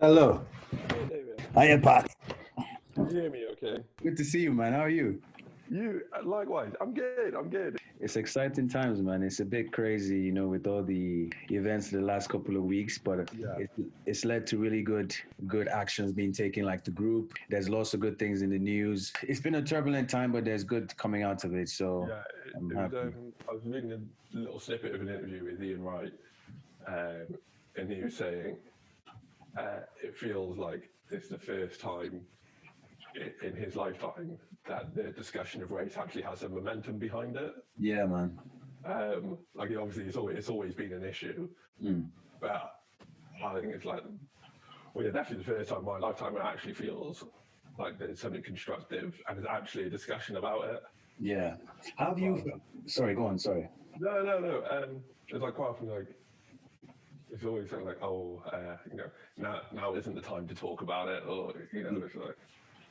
Hello. Hey David, I am Pat. can you hear me okay? Good to see you, man. How are you? You, likewise, I'm good. It's exciting times, man. It's a bit crazy, with all the events the last couple of weeks, but Yeah, it's led to really good actions being taken, like the group. There's lots of good things in the news. It's been a turbulent time, but there's good coming out of it. So yeah, I'm it was, happy. I was reading a little snippet of an interview with Ian Wright, um, and he was saying, it feels like it's the first time in his lifetime that the discussion of race actually has a momentum behind it. Yeah, man. Like obviously it's always been an issue, Mm. but I think it's like, well, yeah, definitely the first time in my lifetime it actually feels like there's something constructive and there's actually a discussion about it. Yeah. How have you? Sorry, go on. Sorry. No. It's like quite often like it's always something like, oh, now isn't the time to talk about it, or it's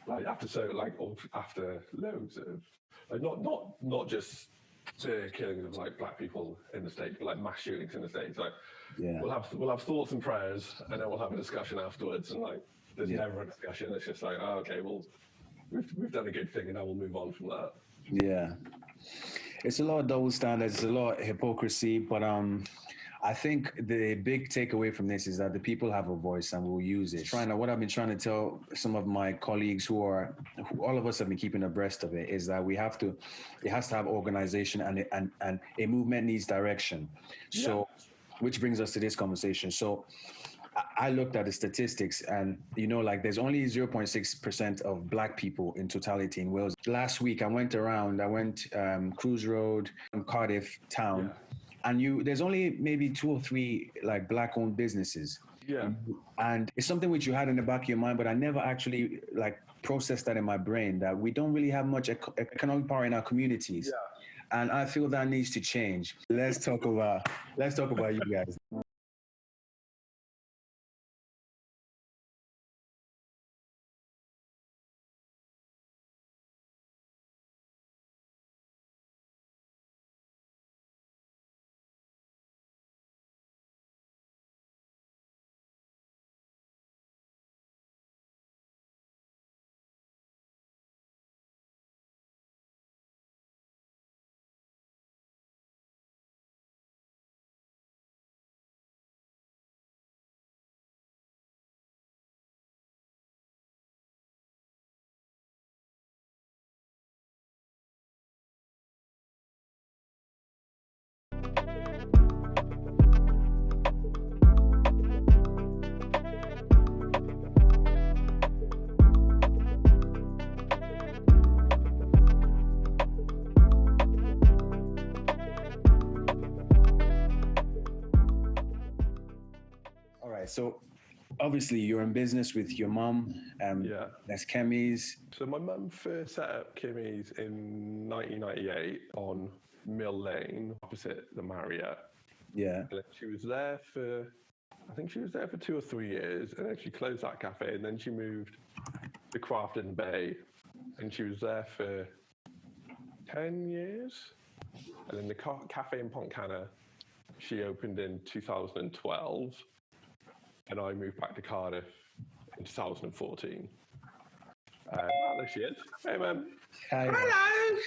like after or after loads of like not just the killings of like black people in the States, but like mass shootings in the States. Like Yeah. we'll have thoughts and prayers, and then we'll have a discussion afterwards, and like there's Yeah. never a discussion. It's just like, oh, okay, well, we've done a good thing, and now we'll move on from that. Yeah. It's a lot of double standards. It's a lot of hypocrisy, but I think the big takeaway from this is that the people have a voice and will use it. What I've been trying to tell some of my colleagues who all of us have been keeping abreast of it, is that it has to have organization and a movement needs direction. So, which brings us to this conversation. So, I looked at the statistics and, like there's only 0.6% of black people in totality in Wales. Last week, I went Cruise Road, Cardiff town. Yeah. And there's only maybe 2 or 3 like black owned businesses. Yeah. And it's something which you had in the back of your mind, but I never actually like processed that in my brain, that we don't really have much economic power in our communities. Yeah. And I feel that needs to change. Let's talk about you guys. All right. So obviously you're in business with your mom. Yeah. That's Kemis. So my mum first set up Kemis in 1998 on Mill Lane, opposite the Marriott. Yeah. And then she was there for, I think she was there for 2 or 3 years, and then she closed that cafe, and then she moved to Crafton Bay, and she was there for 10 years. And then the cafe in Pontcanna, she opened in 2012, and I moved back to Cardiff in 2014. There she is. Hey, man. Hi. Hello.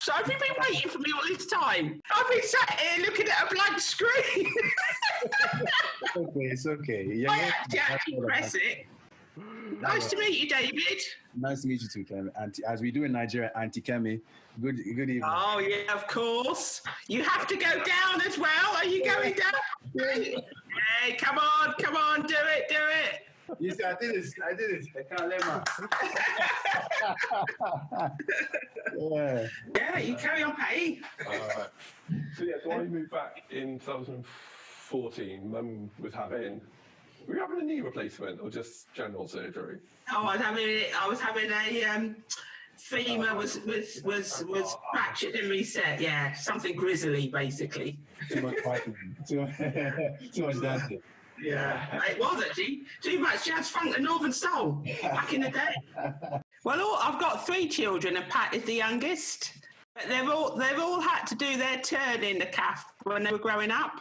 So have you been waiting for me all this time? I've been sat here looking at a blank screen. It's okay. Yeah, I have to actually press it. Nice to meet you, David. Nice to meet you too, Kemi. As we do in Nigeria, Auntie Kemi. Good evening. Oh, yeah, of course. You have to go down as well. Are you going down? Hey, come on, do it. You see, I did it. I can't let Yeah. Yeah, you carry on, Patty. So I moved back in 2014. Mum was having, were you having a knee replacement or just general surgery? Oh, I was having a femur was fractured and reset. Yeah, something grisly, basically. Too much fighting. Too much dancing. Yeah, it was actually too much jazz funk and Northern Soul back in the day. Well, I've got 3 children, and Pat is the youngest. But they've all had to do their turn in the CAF when they were growing up.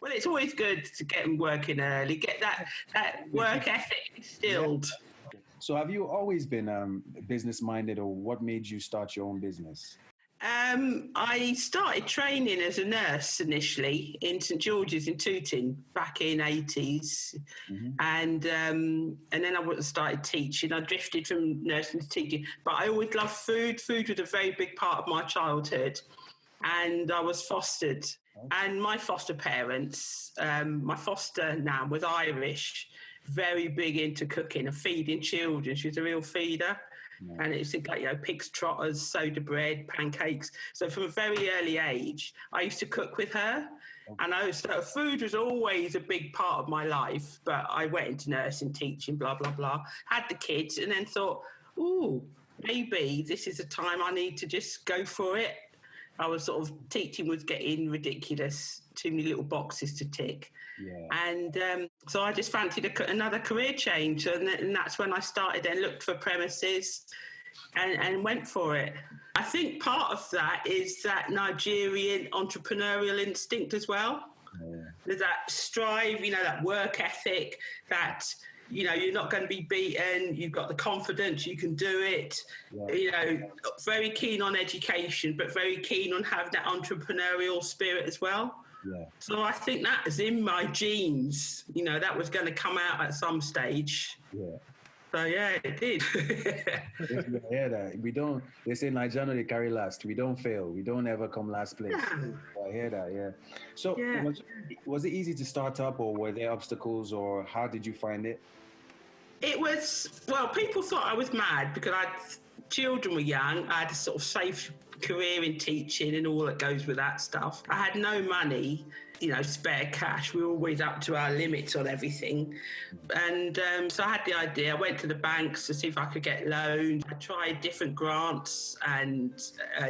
Well, it's always good to get them working early, get that work ethic instilled. Yeah. So have you always been business-minded, or what made you start your own business? I started training as a nurse initially in St George's in Tooting back in '80s, and then I started teaching. I drifted from nursing to teaching, but I always loved food. Food was a very big part of my childhood, and I was fostered. And my foster parents, my foster nan was Irish, very big into cooking and feeding children. She was a real feeder. Yeah. And it's like, pig's trotters, soda bread, pancakes. So from a very early age, I used to cook with her. Okay. And so food was always a big part of my life. But I went into nursing, teaching, blah, blah, blah. Had the kids and then thought, ooh, maybe this is a time I need to just go for it. I was sort of, teaching was getting ridiculous, too many little boxes to tick. Yeah. And so I just fancied another career change. And that's when I started and looked for premises and went for it. I think part of that is that Nigerian entrepreneurial instinct as well. Yeah. There's that strive, that work ethic, that, you're not going to be beaten. You've got the confidence, you can do it. Yeah. Very keen on education, but very keen on having that entrepreneurial spirit as well. Yeah. So I think that is in my genes. That was going to come out at some stage. Yeah. So yeah, it did. I hear that. They say Nigeria, they carry last. We don't fail. We don't ever come last place. Yeah. I hear that, yeah. So yeah. Was it easy to start up, or were there obstacles, or how did you find it? It was, people thought I was mad because children were young. I had a sort of safe career in teaching and all that goes with that stuff. I had no money, spare cash. We were always up to our limits on everything. And so I had the idea. I went to the banks to see if I could get loans. I tried different grants and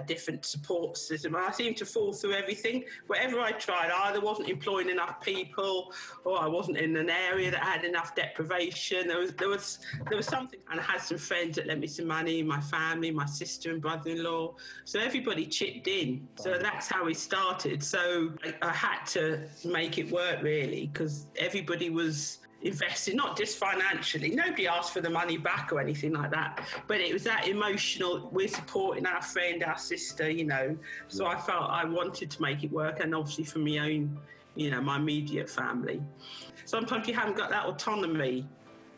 different support systems. I seemed to fall through everything. Whatever I tried, I either wasn't employing enough people, or I wasn't in an area that had enough deprivation. There was something. And I had some friends that lent me some money, my family, my sister and brother-in-law. So everybody chipped in. So that's how we started. So I had to make it work, really, because everybody was invested, not just financially. Nobody asked for the money back or anything like that, but it was that emotional, we're supporting our friend, our sister, So I felt I wanted to make it work, and obviously for my own, my immediate family. Sometimes you haven't got that autonomy.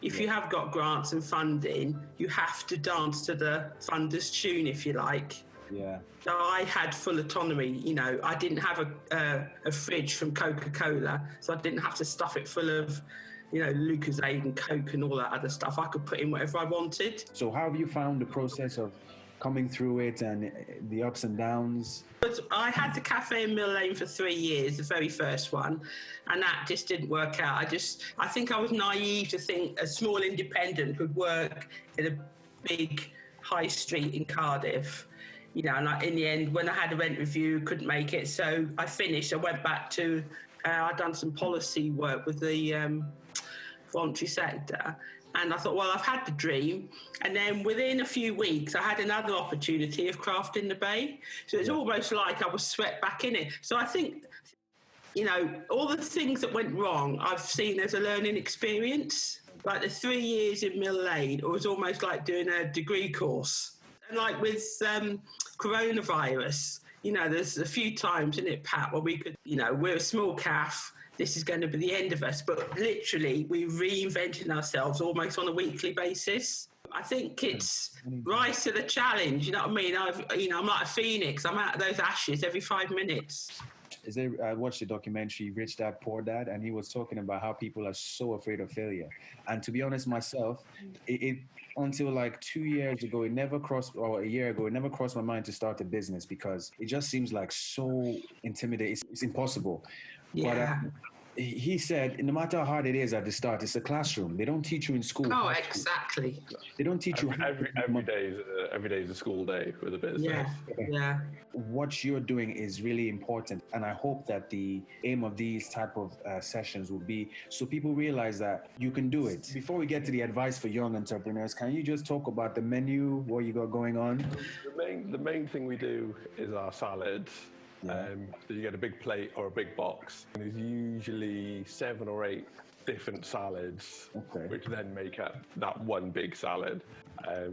If you have got grants and funding, you have to dance to the funder's tune, if you like. Yeah. So I had full autonomy. I didn't have a fridge from Coca-Cola, so I didn't have to stuff it full of, Lucozade and Coke and all that other stuff. I could put in whatever I wanted. So how have you found the process of coming through it and the ups and downs? But I had the cafe in Mill Lane for 3 years, the very first one, and that just didn't work out. I think I was naive to think a small independent would work in a big high street in Cardiff. And in the end, when I had a rent review, couldn't make it. So I finished. I went back to, I'd done some policy work with the voluntary sector. And I thought, I've had the dream. And then within a few weeks, I had another opportunity of crafting the bay. So it's almost like I was swept back in it. So I think, all the things that went wrong, I've seen as a learning experience. Like the 3 years in Mill Lane, it was almost like doing a degree course. And like with coronavirus, there's a few times in it, Pat, where we could, we're a small calf, this is going to be the end of us. But literally, we're reinventing ourselves almost on a weekly basis. I think it's rise to the challenge, you know what I mean? I'm like a phoenix. I'm out of those ashes every 5 minutes. I watched the documentary Rich Dad Poor Dad, and he was talking about how people are so afraid of failure. And to be honest, myself, it until like 2 years ago, a year ago, it never crossed my mind to start a business because it just seems like so intimidating. It's impossible. Yeah. But he said, no matter how hard it is at the start, it's a classroom. They don't teach you in school. Oh, exactly. They don't teach you. Every day is a school day with a business. Yeah. What you're doing is really important. And I hope that the aim of these type of sessions will be so people realize that you can do it. Before we get to the advice for young entrepreneurs, can you just talk about the menu, what you got going on? The main thing we do is our salads. So you get a big plate or a big box, and there's usually 7 or 8 different salads, which then make up that one big salad.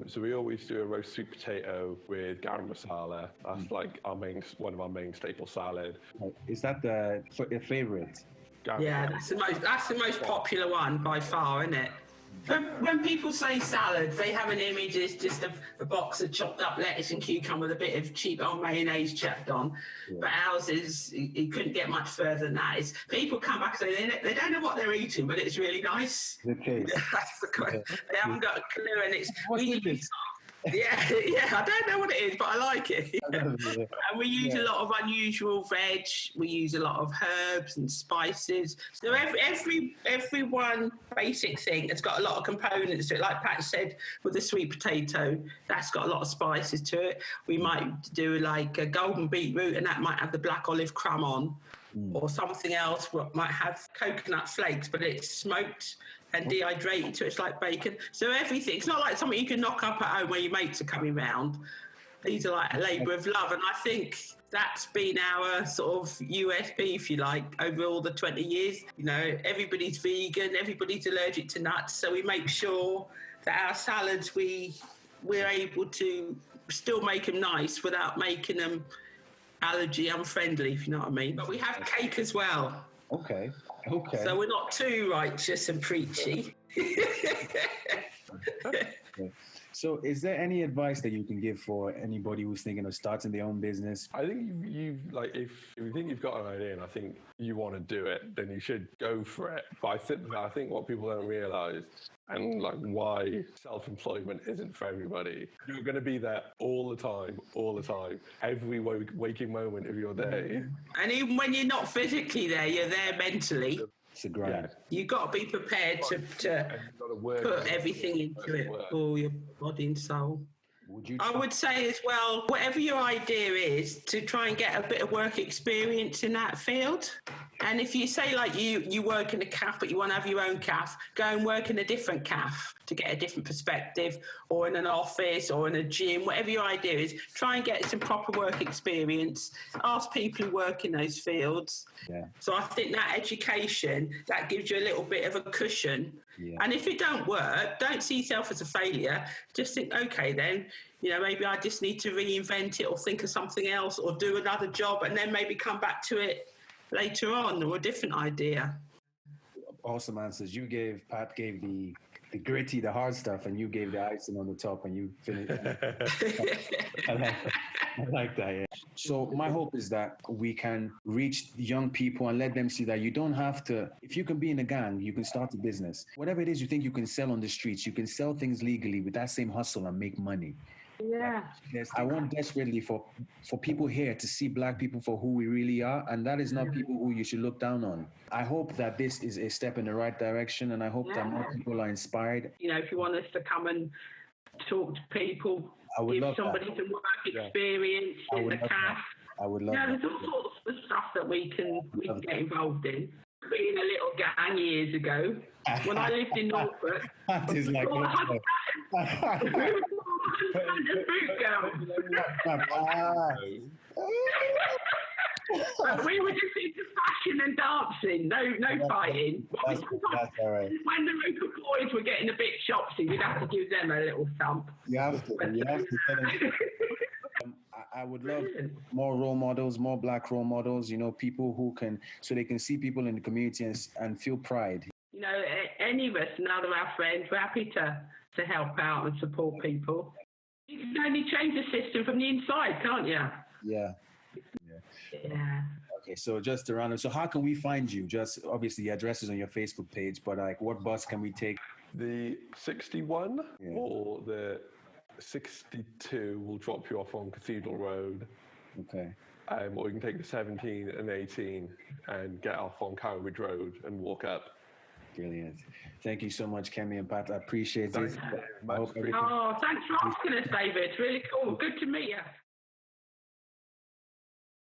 So we always do a roast sweet potato with garam masala. That's like one of our main staple salad. Is that your favorite? Yeah, that's the most popular one by far, isn't it? When people say salad, they have an image. It's just a box of chopped up lettuce and cucumber with a bit of cheap old mayonnaise chucked on. Yeah. But ours is, you couldn't get much further than that. People come back and say they don't know what they're eating, but it's really nice. Okay. That's the question. Okay. They haven't got a clue, and it's Yeah, I don't know what it is, but I like it. And we use a lot of unusual veg. We use a lot of herbs and spices. So every one basic thing has got a lot of components to it. Like Pat said, with the sweet potato, that's got a lot of spices to it. We might do like a golden beetroot, and that might have the black olive crumb on. Or something else what might have coconut flakes, but it's smoked and dehydrated, so it's like bacon. So everything, it's not like something you can knock up at home where your mates are coming round. These are like a labour of love, and I think that's been our sort of USP, if you like, over all the 20 years. You know, everybody's vegan, everybody's allergic to nuts, so we make sure that our salads, we're able to still make them nice without making them allergy unfriendly, if you know what I mean. But we have cake as well. Okay. So we're not too righteous and preachy. So is there any advice that you can give for anybody who's thinking of starting their own business? I think you've like, if you think you've got an idea and I think you want to do it, then you should go for it. But I think what people don't realize, and like why self-employment isn't for everybody, you're going to be there all the time, every waking moment of your day. And even when you're not physically there, you're there mentally. It's a grind. You've got to be prepared to put everything into it, all your body and soul. I would say as well, whatever your idea is, to try and get a bit of work experience in that field. And if you say like you work in a cafe, but you want to have your own cafe, go and work in a different cafe to get a different perspective, or in an office or in a gym, whatever your idea is, try and get some proper work experience. Ask people who work in those fields. Yeah. So I think that education, that gives you a little bit of a cushion. Yeah. And if it don't work, don't see yourself as a failure. Just think, okay, then, you know, maybe I just need to reinvent it or think of something else or do another job and then maybe come back to it later on or a different idea. Awesome answers. Pat gave the gritty, the hard stuff, and you gave the icing on the top, and you finished. I like that, yeah. So my hope is that we can reach young people and let them see that you don't have to, if you can be in a gang, you can start a business. Whatever it is you think you can sell on the streets, you can sell things legally with that same hustle and make money. Yeah. I want desperately for people here to see Black people for who we really are, and that is not people who you should look down on. I hope that this is a step in the right direction, and I hope that more people are inspired. You know, if you want us to come and talk to people, give somebody some work experience in the cafe. I would love that. There's all sorts of stuff that we can get involved in. Being a little gang years ago, when I lived in Norfolk, that is like But we were just into fashion and dancing, no fighting. That's all right. When the local boys were getting a bit shopsy, we'd have to give them a little thump. You have to. I would love more role models, more Black role models, you know, people who can, so they can see people in the community and feel pride. You know, any of us, none of our friends, we're happy to help out and support people. You can only change the system from the inside, can't you? Yeah. Okay, so just to round up, so how can we find you? Just obviously the address is on your Facebook page, but like what bus can we take? The 61 or the 62 will drop you off on Cathedral Road. Okay. Or you can take the 17 and 18 and get off on Cowbridge Road and walk up. Brilliant. Thank you so much, Kemi and Pat. I appreciate it. Thanks for asking us, David. Really cool. Good to meet you.